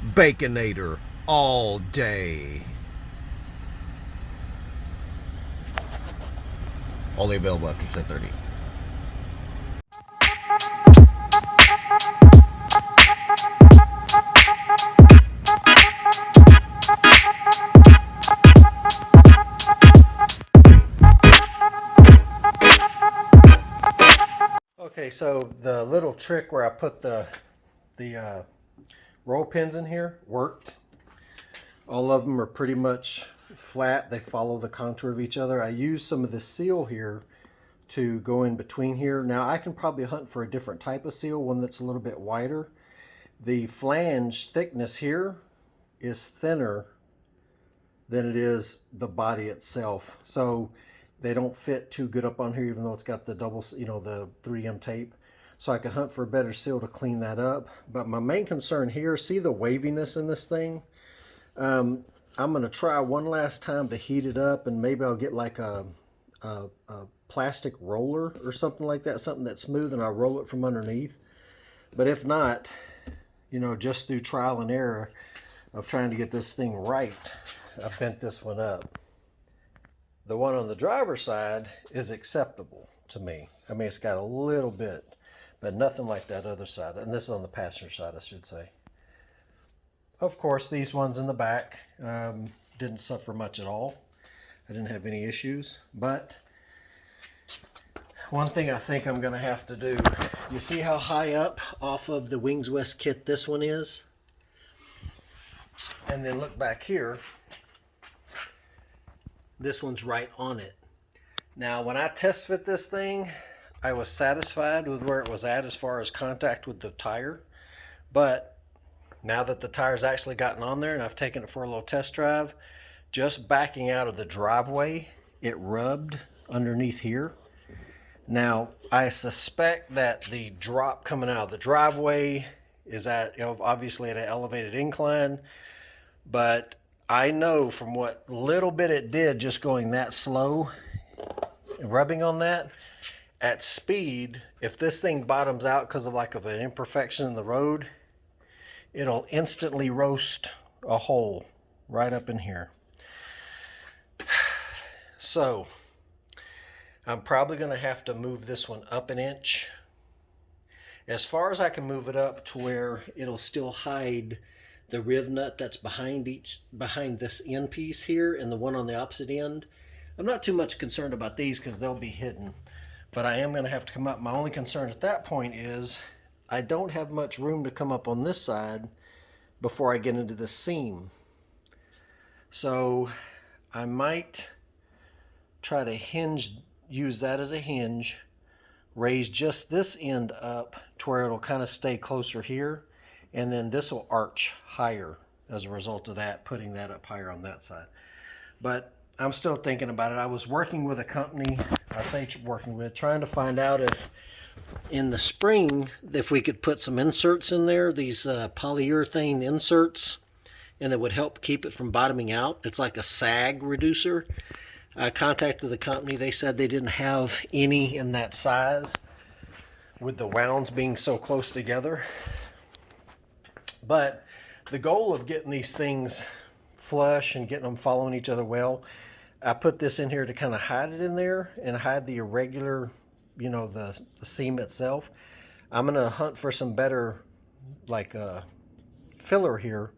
Baconator all day. Only available after 10:30. Okay, so the little trick where I put the roll pins in here worked. All of them are pretty much flat. They follow the contour of each other. I used some of the seal here to go in between here. Now I can probably hunt for a different type of seal, one that's a little bit wider. The flange thickness here is thinner than it is the body itself. So they don't fit too good up on here, even though it's got the double, the 3M tape. So I could hunt for a better seal to clean that up. But my main concern here, see the waviness in this thing? I'm going to try one last time to heat it up, and maybe I'll get like a plastic roller or something like that, something that's smooth, and I'll roll it from underneath. But if not, just through trial and error of trying to get this thing right, I bent this one up. The one on the driver's side is acceptable to me. I mean, it's got a little bit, but nothing like that other side. And this is on the passenger side, I should say. Of course, these ones in the back didn't suffer much at all. I didn't have any issues. But one thing I think I'm going to have to do, you see how high up off of the Wings West kit this one is? And then look back here. This one's right on it. Now, when I test fit this thing, I was satisfied with where it was at as far as contact with the tire. But now that the tire's actually gotten on there and I've taken it for a little test drive, just backing out of the driveway, it rubbed underneath here. Now, I suspect that the drop coming out of the driveway is at, obviously at an elevated incline, but I know from what little bit it did just going that slow, rubbing on that, at speed, if this thing bottoms out because of an imperfection in the road, it'll instantly roast a hole right up in here. So I'm probably going to have to move this one up an inch. As far as I can move it up to where it'll still hide the riv nut that's behind this end piece here and the one on the opposite end. I'm not too much concerned about these because they'll be hidden, but I am going to have to come up. My only concern at that point is I don't have much room to come up on this side before I get into the seam. So I might try to use that as a hinge, raise just this end up to where it'll kind of stay closer here, and then this will arch higher as a result of that, putting that up higher on that side. But I'm still thinking about it. I was working with a company, trying to find out if in the spring, if we could put some inserts in there, these polyurethane inserts, and it would help keep it from bottoming out. It's like a sag reducer. I contacted the company. They said they didn't have any in that size with the wounds being so close together. But the goal of getting these things flush and getting them following each other well, I put this in here to kind of hide it in there and hide the irregular, the seam itself. I'm going to hunt for some better filler here,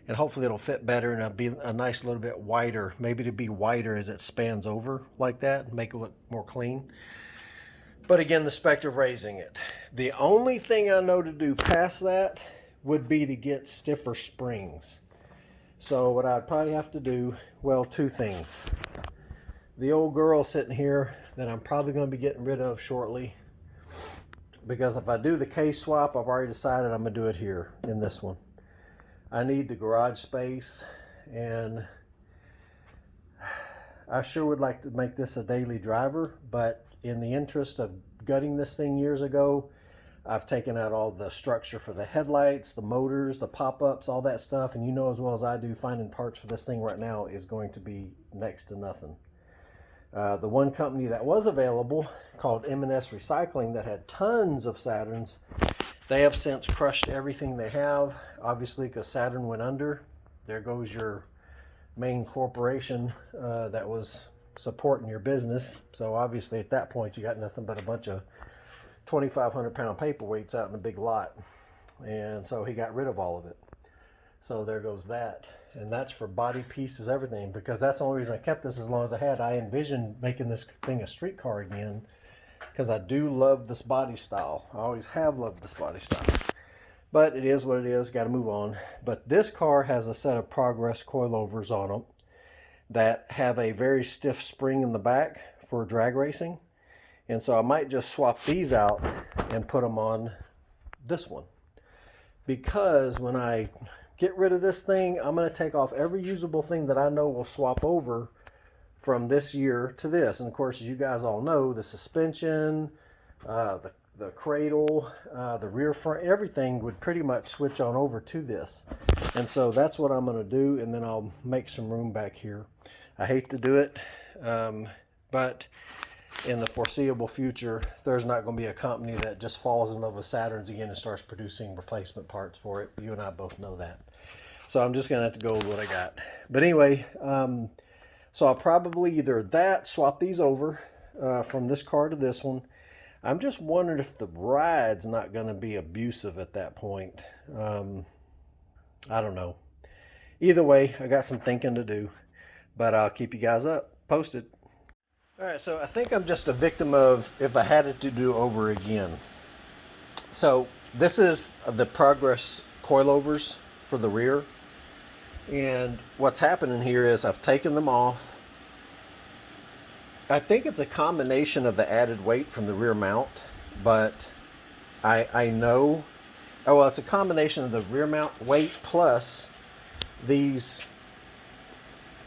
and hopefully it'll fit better and it'll be a nice little bit wider, maybe to be wider as it spans over like that and make it look more clean. But again, the specter of raising it. The only thing I know to do past that would be to get stiffer springs. So what I'd probably have to do, well, two things. The old girl sitting here that I'm probably going to be getting rid of shortly, because if I do the case swap, I've already decided I'm going to do it here in this one. I need the garage space, and I sure would like to make this a daily driver, but in the interest of gutting this thing years ago, I've taken out all the structure for the headlights, the motors, the pop-ups, all that stuff, and you know as well as I do, finding parts for this thing right now is going to be next to nothing. The one company that was available, called M&S Recycling, that had tons of Saturns, they have since crushed everything they have. obviously, because Saturn went under. There goes your main corporation that was supporting your business. So obviously at that point you got nothing but a bunch of 2,500-pound paperweights out in a big lot. And so he got rid of all of it. So there goes that. And that's for body pieces, everything, because that's the only reason I kept this as long as I had. I envisioned making this thing a street car again, because I do love this body style. I always have loved this body style. But it is what it is, got to move on. But this car has a set of Progress coilovers on them that have a very stiff spring in the back for drag racing. And so I might just swap these out and put them on this one. Because when I get rid of this thing, I'm going to take off every usable thing that I know will swap over from this year to this. And of course, as you guys all know, the suspension, the cradle, the rear front, everything would pretty much switch on over to this. And so that's what I'm going to do, and then I'll make some room back here. I hate to do it, but in the foreseeable future, there's not going to be a company that just falls in love with Saturns again and starts producing replacement parts for it. You and I both know that. So I'm just going to have to go with what I got. But anyway, so I'll probably either swap these over from this car to this one. I'm just wondering if the ride's not going to be abusive at that point. I don't know. Either way, I got some thinking to do, but I'll keep you guys posted. All right, so I think I'm just a victim of if I had it to do over again. So this is the Progress coilovers for the rear. And what's happening here is I've taken them off. I think it's a combination of the added weight from the rear mount, but I know, oh, well, it's a combination of the rear mount weight plus these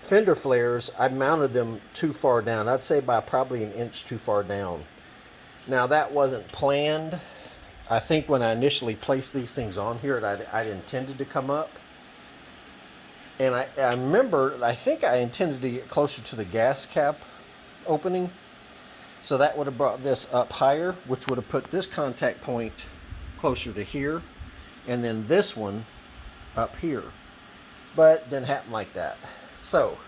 fender flares. I mounted them too far down. I'd say by probably an inch too far down. Now that wasn't planned. I think when I initially placed these things on here, I'd intended to come up. And I remember, I think I intended to get closer to the gas cap opening. So that would have brought this up higher, which would have put this contact point closer to here. And then this one up here. But it didn't happen like that. So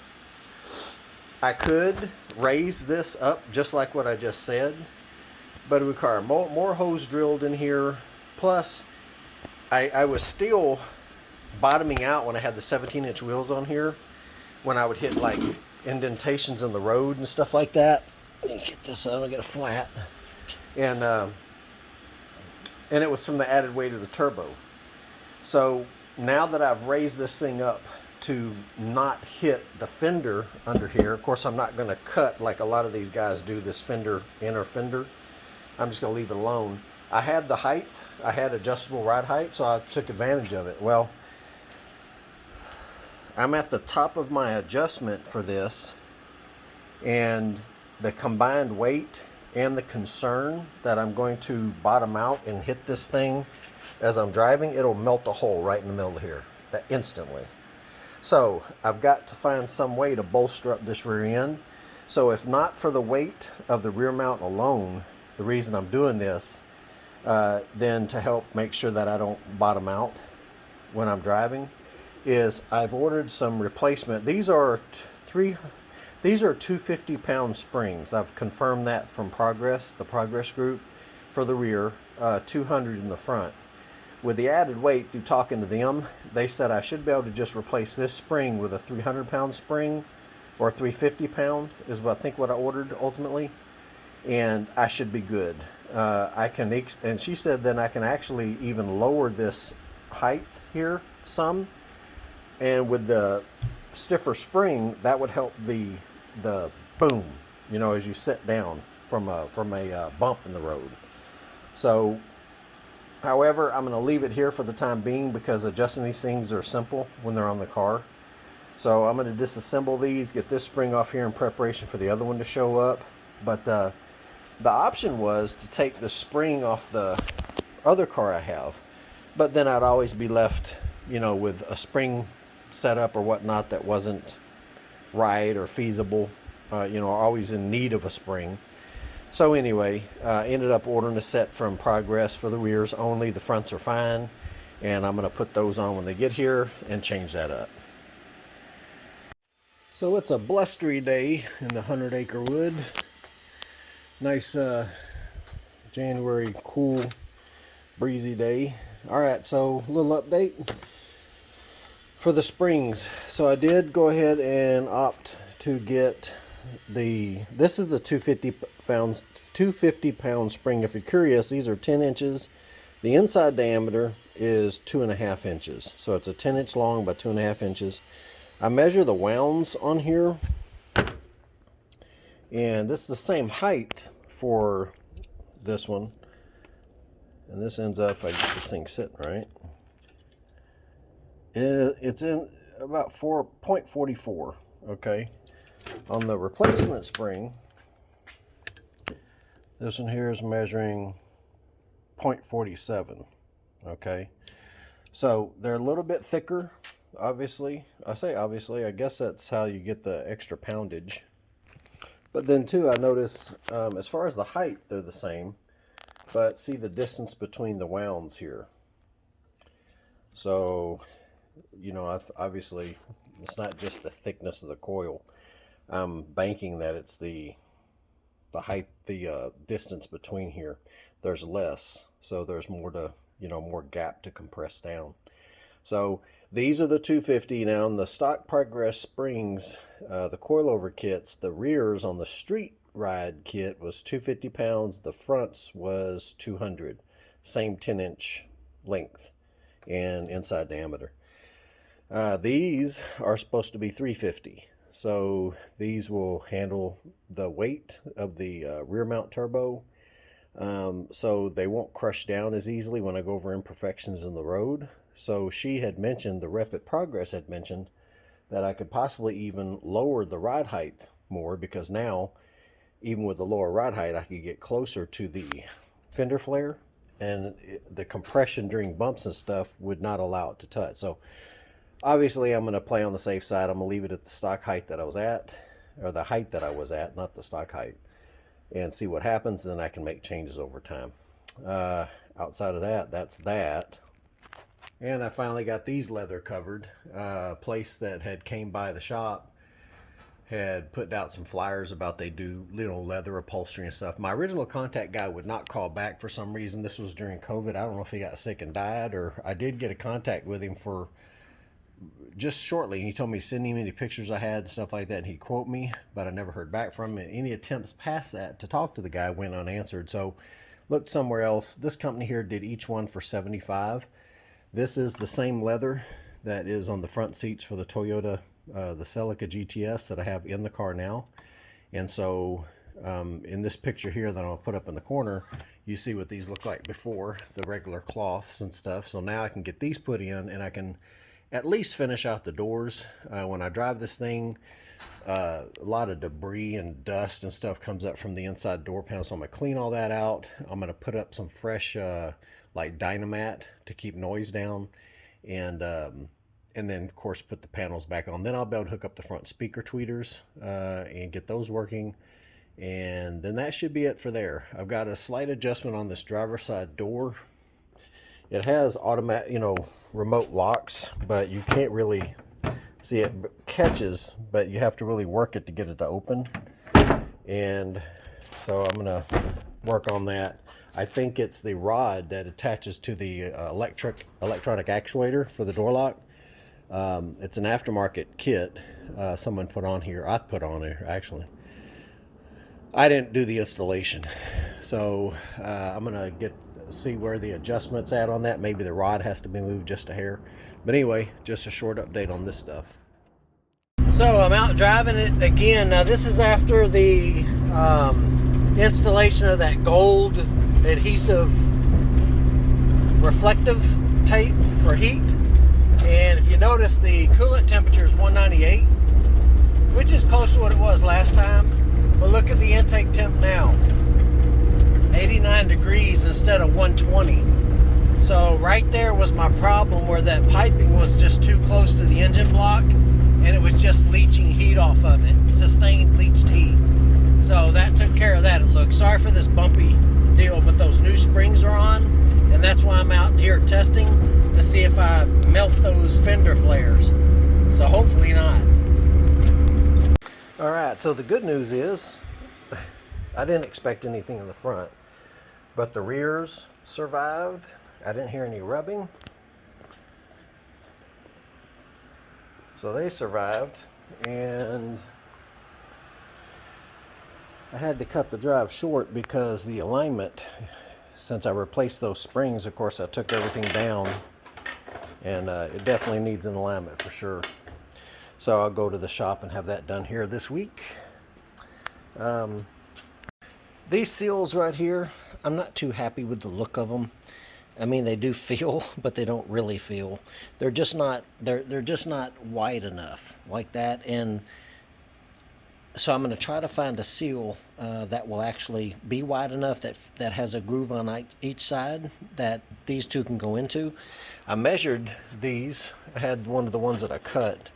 I could raise this up just like what I just said, but it would require more holes drilled in here. Plus, I was still bottoming out when I had the 17-inch wheels on here, when I would hit like indentations in the road and stuff like that. Let me get this out, I get a flat. And it was from the added weight of the turbo. So now that I've raised this thing up to not hit the fender under here, of course I'm not going to cut like a lot of these guys do, this fender, inner fender. I'm just going to leave it alone. I had the height, I had adjustable ride height, so I took advantage of it. Well, I'm at the top of my adjustment for this, and the combined weight and the concern that I'm going to bottom out and hit this thing as I'm driving, it'll melt a hole right in the middle of here, that instantly. So I've got to find some way to bolster up this rear end. So if not for the weight of the rear mount alone, the reason I'm doing this, then to help make sure that I don't bottom out when I'm driving, is I've ordered some replacement. These are 250-pound springs. I've confirmed that from Progress, the Progress group, for the rear, 200 in the front. With the added weight, through talking to them, they said I should be able to just replace this spring with a 300-pound spring, or 350-pound is what I think what I ordered ultimately, and I should be good. And she said then I can actually even lower this height here some, and with the stiffer spring, that would help the boom, you know, as you sit down from a bump in the road. So, however, I'm going to leave it here for the time being because adjusting these things are simple when they're on the car. So I'm going to disassemble these, get this spring off here in preparation for the other one to show up. But the option was to take the spring off the other car I have, but then I'd always be left, you know, with a spring setup or whatnot that wasn't right or feasible, you know, always in need of a spring. So anyway, ended up ordering a set from Progress for the rears only. The fronts are fine. and I'm going to put those on when they get here and change that up. So it's a blustery day in the 100-acre wood. Nice January cool breezy day. All right, so a little update for the springs. So I did go ahead and opt to get this is the 250 pound spring. If you're curious, these are 10 inches. The inside diameter is 2.5 inches. So it's a 10-inch long by 2.5 inches. I measure the wounds on here, and this is the same height for this one. And this ends up, if I get this thing sitting right, it's in about 4.44. Okay. On the replacement spring, this one here is measuring 0.47. Okay. So they're a little bit thicker, obviously. I say obviously, I guess that's how you get the extra poundage. But then too, I notice as far as the height, they're the same. But see the distance between the wounds here. So, you know, obviously, it's not just the thickness of the coil. I'm banking that it's the height, the distance between here. There's less, so there's more to, you know, more gap to compress down. So these are the 250. Now in the stock Progress springs, the coilover kits, the rears on the street ride kit was 250 pounds. The fronts was 200. Same 10-inch length and inside diameter. These are supposed to be 350. So these will handle the weight of the rear mount turbo. So they won't crush down as easily when I go over imperfections in the road. So she had mentioned, the rep at Progress had mentioned, that I could possibly even lower the ride height more, because now, even with the lower ride height, I could get closer to the fender flare, and the compression during bumps and stuff would not allow it to touch. So obviously I'm going to play on the safe side. I'm going to leave it at the stock height that I was at, or the height that I was at, not the stock height, and see what happens. Then I can make changes over time. Outside of that, that's that. And I finally got these leather covered. A place that had came by the shop had put out some flyers about they do, you know, leather upholstery and stuff. My original contact guy would not call back for some reason. This was during COVID. I don't know if he got sick and died, or I did get a contact with him for just shortly. He told me to send him any pictures I had and stuff like that, and he'd quote me, but I never heard back from him. And any attempts past that to talk to the guy went unanswered. So looked somewhere else. This company here did each one for $75. This is the same leather that is on the front seats for the Toyota, the Celica GTS that I have in the car now. And so in this picture here that I'll put up in the corner, you see what these look like before, the regular cloths and stuff. So now I can get these put in, and I can at least finish out the doors. When I drive this thing, a lot of debris and dust and stuff comes up from the inside door panel, so I'm going to clean all that out. I'm going to put up some fresh like Dynamat to keep noise down, and then of course put the panels back on. Then I'll be able to hook up the front speaker tweeters and get those working, and then that should be it for there. I've got a slight adjustment on this driver's side door. It has automatic, you know, remote locks, but you can't really see it catches, but you have to really work it to get it to open. And so I'm gonna work on that. I think it's the rod that attaches to the electronic actuator for the door lock. It's an aftermarket kit someone put on here. I put on here, actually. I didn't do the installation, so I'm gonna see where the adjustment's at on that. Maybe the rod has to be moved just a hair, but anyway, just a short update on this stuff. So I'm out driving it again. Now this is after the installation of that gold adhesive reflective tape for heat. And if you notice, the coolant temperature is 198, which is close to what it was last time. But look at the intake temp now, 89 degrees instead of 120. So right there was my problem, where that piping was just too close to the engine block, and it was just leaching heat off of it, sustained leached heat. So that took care of that. It looks, sorry for this bumpy deal, but those new springs are on, and that's why I'm out here testing to see if I melt those fender flares. So hopefully not. All right, so the good news is I didn't expect anything in the front, but the rears survived. I didn't hear any rubbing. So they survived, and I had to cut the drive short because the alignment, since I replaced those springs, of course I took everything down, and it definitely needs an alignment for sure. So I'll go to the shop and have that done here this week. These seals right here, I'm not too happy with the look of them. I mean, they do feel, but they don't really feel. They're just not, they're just not wide enough like that. And so I'm going to try to find a seal that will actually be wide enough that has a groove on each side that these two can go into. I measured these. I had one of the ones that I cut,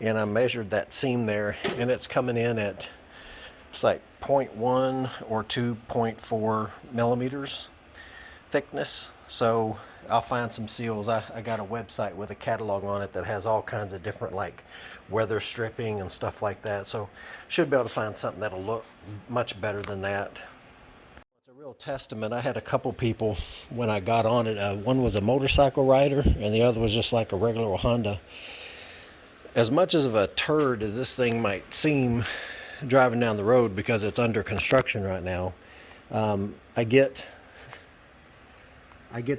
and I measured that seam there, and it's coming in at, it's like 0.1 or 2.4 millimeters thickness. So I'll find some seals. I got a website with a catalog on it that has all kinds of different like weather stripping and stuff like that. So should be able to find something that'll look much better than that. It's a real testament. I had a couple people when I got on it. One was a motorcycle rider and the other was just like a regular Honda. As much as of a turd as this thing might seem driving down the road because it's under construction right now, I get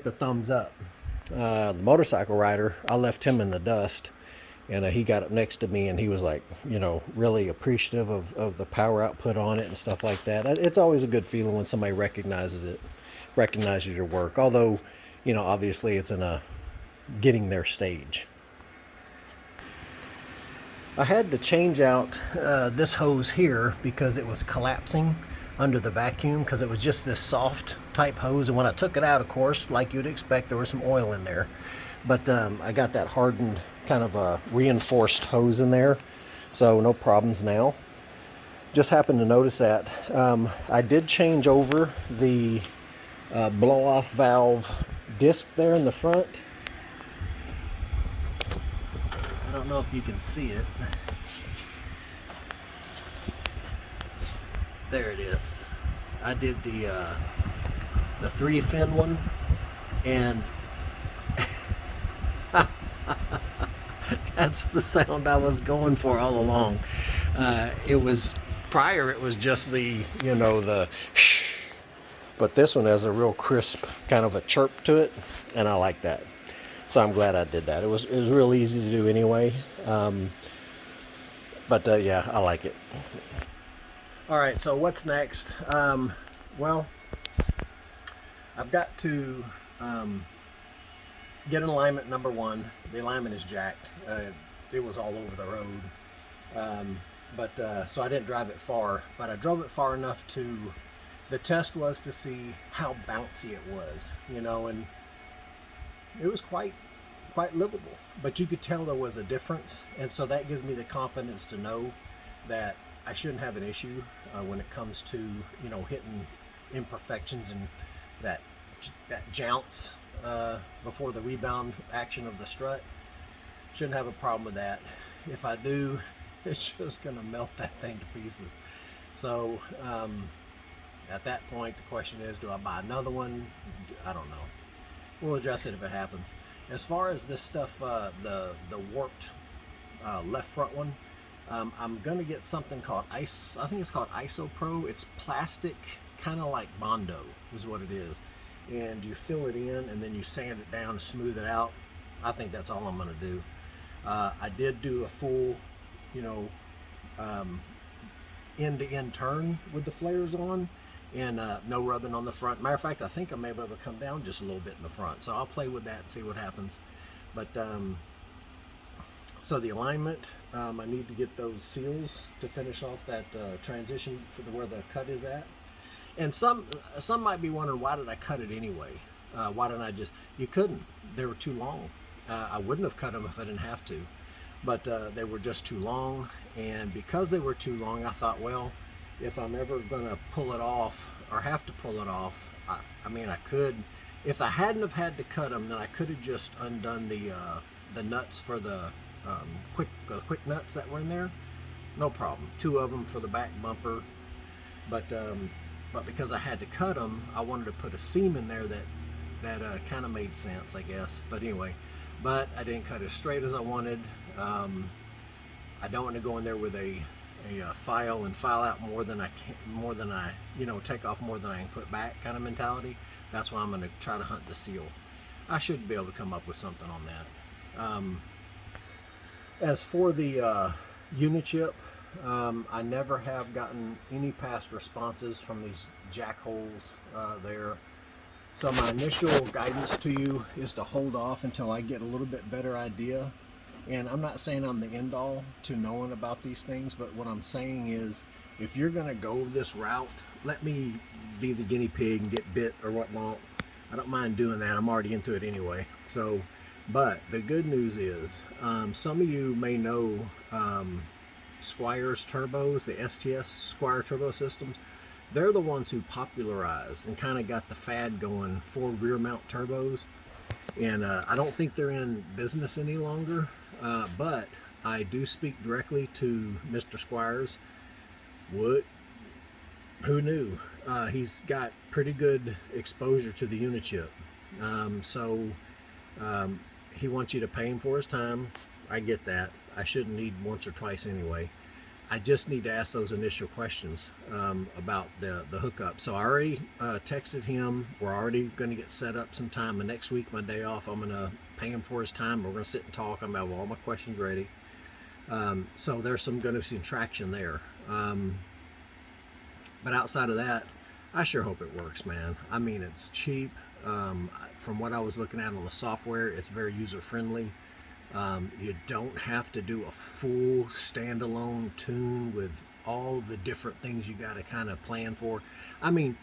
the thumbs up. The motorcycle rider, I left him in the dust, and he got up next to me and he was like, you know, really appreciative of the power output on it and stuff like that. It's always a good feeling when somebody recognizes your work, although, you know, obviously it's in a getting there stage. I had to change out this hose here because it was collapsing under the vacuum, because it was just this soft type hose, and when I took it out, of course, like you'd expect, there was some oil in there. But I got that hardened kind of a reinforced hose in there, so no problems now. Just happened to notice that. I did change over the blow-off valve disc there in the front. I don't know if you can see it. There it is. I did the 3-fin one, and that's the sound I was going for all along. It was just the, you know, the shh, but this one has a real crisp kind of a chirp to it, and I like that. So I'm glad I did that. It was real easy to do anyway. But yeah, I like it. All right, so what's next? Well, I've got to get an alignment, number one. The alignment is jacked. It was all over the road. So I didn't drive it far, but I drove it far enough to, the test was to see how bouncy it was, you know, and it was quite livable, but you could tell there was a difference. And so that gives me the confidence to know that I shouldn't have an issue when it comes to, you know, hitting imperfections and that jounce before the rebound action of the strut. Shouldn't have a problem with that. If I do, it's just gonna melt that thing to pieces. So at that point, the question is, do I buy another one? I don't know. We'll address it if it happens. As far as this stuff, the warped left front one, I'm gonna get something called I think it's called IsoPro. It's plastic, kind of like Bondo is what it is, and you fill it in and then you sand it down, smooth it out. I think that's all I'm gonna do. I did do a full, you know, end-to-end turn with the flares on, and no rubbing on the front. Matter of fact, I think I may be able to come down just a little bit in the front, so I'll play with that and see what happens. But so the alignment, I need to get those seals to finish off that transition for where the cut is at. And some might be wondering, why did I cut it anyway? Why didn't I just? You couldn't. They were too long. I wouldn't have cut them if I didn't have to, but they were just too long. And because they were too long, I thought, well, if I'm ever gonna pull it off or have to pull it off, I mean, I could If I hadn't have had to cut them, then I could have just undone the nuts for the quick nuts that were in there. No problem. 2 of them for the back bumper, but because I had to cut them, I wanted to put a seam in there that kind of made sense, I guess. But anyway, but I didn't cut as straight as I wanted. I don't want to go in there with a file and file out more than I take off more than I can put back kind of mentality. That's why I'm going to try to hunt the seal. I should be able to come up with something on that. As for the Unichip, I never have gotten any past responses from these jack holes there. So my initial guidance to you is to hold off until I get a little bit better idea. And I'm not saying I'm the end all to knowing about these things, but what I'm saying is, if you're going to go this route, let me be the guinea pig and get bit or whatnot. I don't mind doing that. I'm already into it anyway. So, but the good news is, some of you may know Squire's turbos, the STS Squire turbo systems. They're the ones who popularized and kind of got the fad going for rear mount turbos. And I don't think they're in business any longer, but I do speak directly to Mr. Squires. What? Who knew? He's got pretty good exposure to the Unichip. So he wants you to pay him for his time. I get that. I shouldn't need once or twice anyway. I just need to ask those initial questions about the hookup. So I already texted him. We're already going to get set up some time. And next week, my day off, I'm going to pay him for his time. We're going to sit and talk. I'm going to have all my questions ready. So there's going to be some traction there. But outside of that, I sure hope it works, man. I mean, it's cheap. From what I was looking at on the software, it's very user-friendly. You don't have to do a full standalone tune with all the different things you got to kind of plan for. I mean,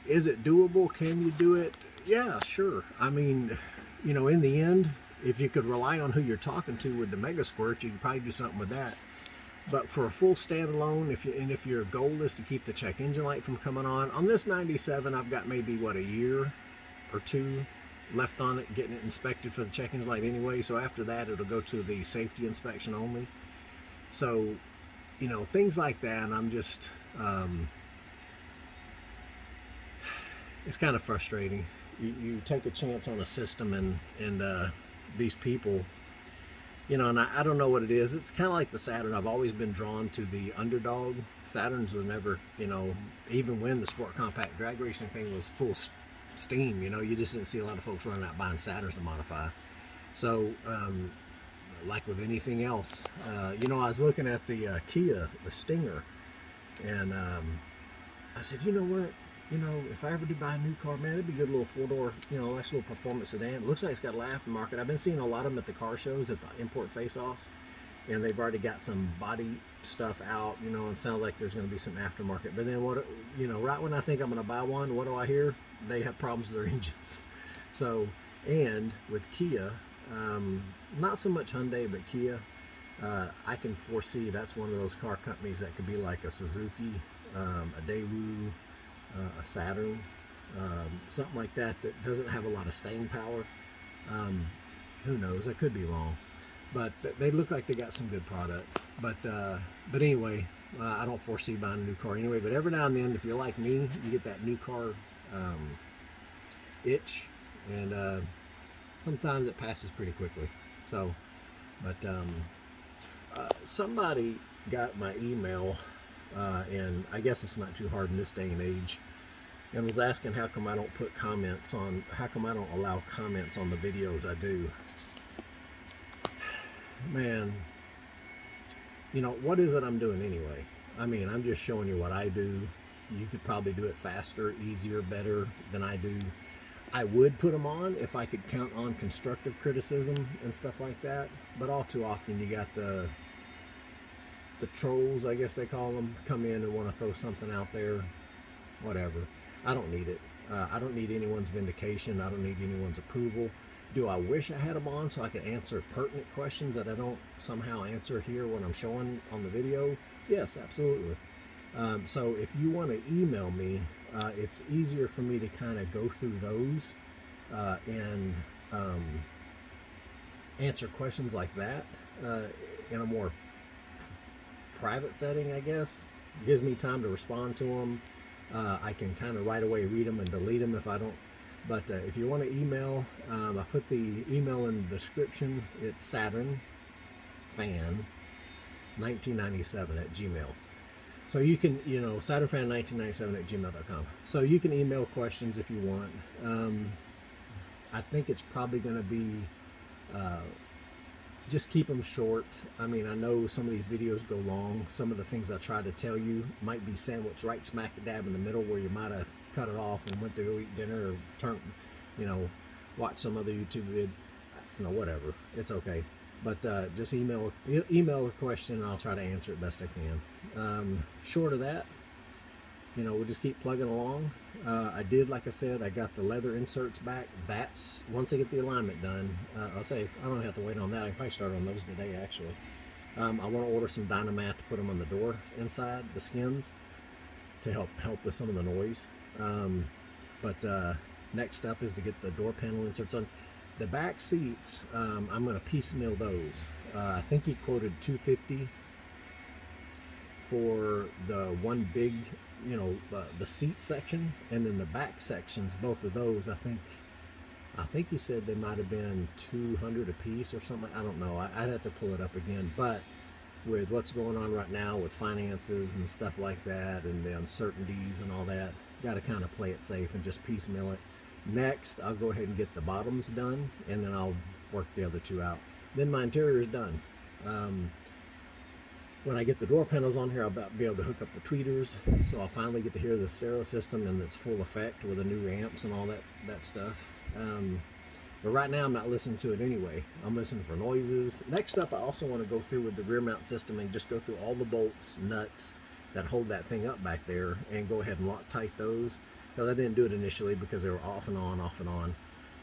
is it doable? Can you do it? Yeah, sure. I mean, in the end, if you could rely on who you're talking to with the Mega Squirt, you could probably do something with that. But for a full standalone, if your goal is to keep the check engine light from coming on this 97, I've got maybe a year or 2 left on it, getting it inspected for the check engine light anyway. So after that, it'll go to the safety inspection only. So, things like that. I'm just, it's kind of frustrating. You take a chance on a system and these people, and I don't know what it is. It's kind of like the Saturn. I've always been drawn to the underdog. Saturns were never, even when the sport compact drag racing thing was full steam, you just didn't see a lot of folks running out buying Saturns to modify. So like with anything else, I was looking at the Kia, the Stinger, and I said, you know what, if I ever do buy a new car, man, it'd be a good little 4-door, nice little performance sedan. It looks like it's got a lot aftermarket. I've been seeing a lot of them at the car shows, at the import face-offs, and they've already got some body stuff out, and it sounds like there's going to be some aftermarket. But then right when I think I'm going to buy one, what do I hear? They have problems with their engines. So, and with Kia, not so much Hyundai, but Kia, I can foresee that's one of those car companies that could be like a Suzuki, a Daewoo, a Saturn, something like that doesn't have a lot of staying power. Who knows? I could be wrong. But they look like they got some good product. But anyway, I don't foresee buying a new car anyway. But every now and then, if you're like me, you get that new car itch, and sometimes it passes pretty quickly. So, but somebody got my email, and I guess it's not too hard in this day and age, and was asking how come I don't allow comments on the videos I do. Man, what is it I'm doing anyway? I mean, I'm just showing you what I do. You could probably do it faster, easier, better than I do. I would put them on if I could count on constructive criticism and stuff like that. But all too often you got the trolls, I guess they call them, come in and want to throw something out there. Whatever. I don't need it. I don't need anyone's vindication. I don't need anyone's approval. Do I wish I had them on so I could answer pertinent questions that I don't somehow answer here when I'm showing on the video? Yes, absolutely. So if you want to email me, it's easier for me to kind of go through those and answer questions like that in a more private setting, I guess. Gives me time to respond to them. I can kind of right away read them and delete them if I don't. But if you want to email, I put the email in the description. It's Saturn Fan 1997 at Gmail. So you can, SaturnFan1997 at gmail.com. So you can email questions if you want. I think it's probably going to be just keep them short. I mean, I know some of these videos go long. Some of the things I try to tell you might be sandwiched right smack dab in the middle where you might have cut it off and went to go eat dinner or watch some other YouTube vid. Whatever. It's okay. But just email a question and I'll try to answer it best I can. Short of that, we'll just keep plugging along. I did, like I said, I got the leather inserts back. That's once I get the alignment done. I'll say I don't have to wait on that. I can probably start on those today, actually. I want to order some Dynamat to put them on the door inside the skins to help with some of the noise. But next up is to get the door panel inserts on. The back seats, I'm going to piecemeal those. I think he quoted $250 for the one big, the seat section, and then the back sections, both of those, I think he said they might have been $200 a piece or something. I don't know. I'd have to pull it up again. But with what's going on right now with finances and stuff like that, and the uncertainties and all that, got to kind of play it safe and just piecemeal it. Next, I'll go ahead and get the bottoms done, and then I'll work the other two out. Then my interior is done. When I get the door panels on here, I'll be able to hook up the tweeters, so I'll finally get to hear the stereo system in its full effect with the new amps and all that stuff. But right now, I'm not listening to it anyway. I'm listening for noises. Next up, I also want to go through with the rear mount system and just go through all the bolts, nuts that hold that thing up back there, and go ahead and lock tight those. Because I didn't do it initially because they were off and on.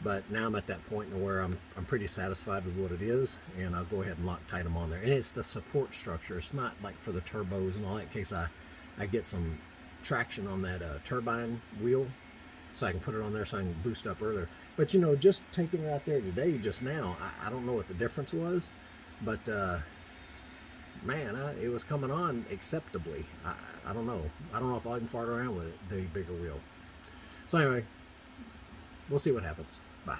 But now I'm at that point where I'm pretty satisfied with what it is, and I'll go ahead and lock tight them on there. And it's the support structure. It's not like for the turbos and all that, in case I get some traction on that turbine wheel, so I can put it on there so I can boost up earlier. But just taking it out there today, just now, I don't know what the difference was, but man, it was coming on acceptably. I don't know. I don't know if I can fart around with it, the bigger wheel. So anyway, we'll see what happens. Bye.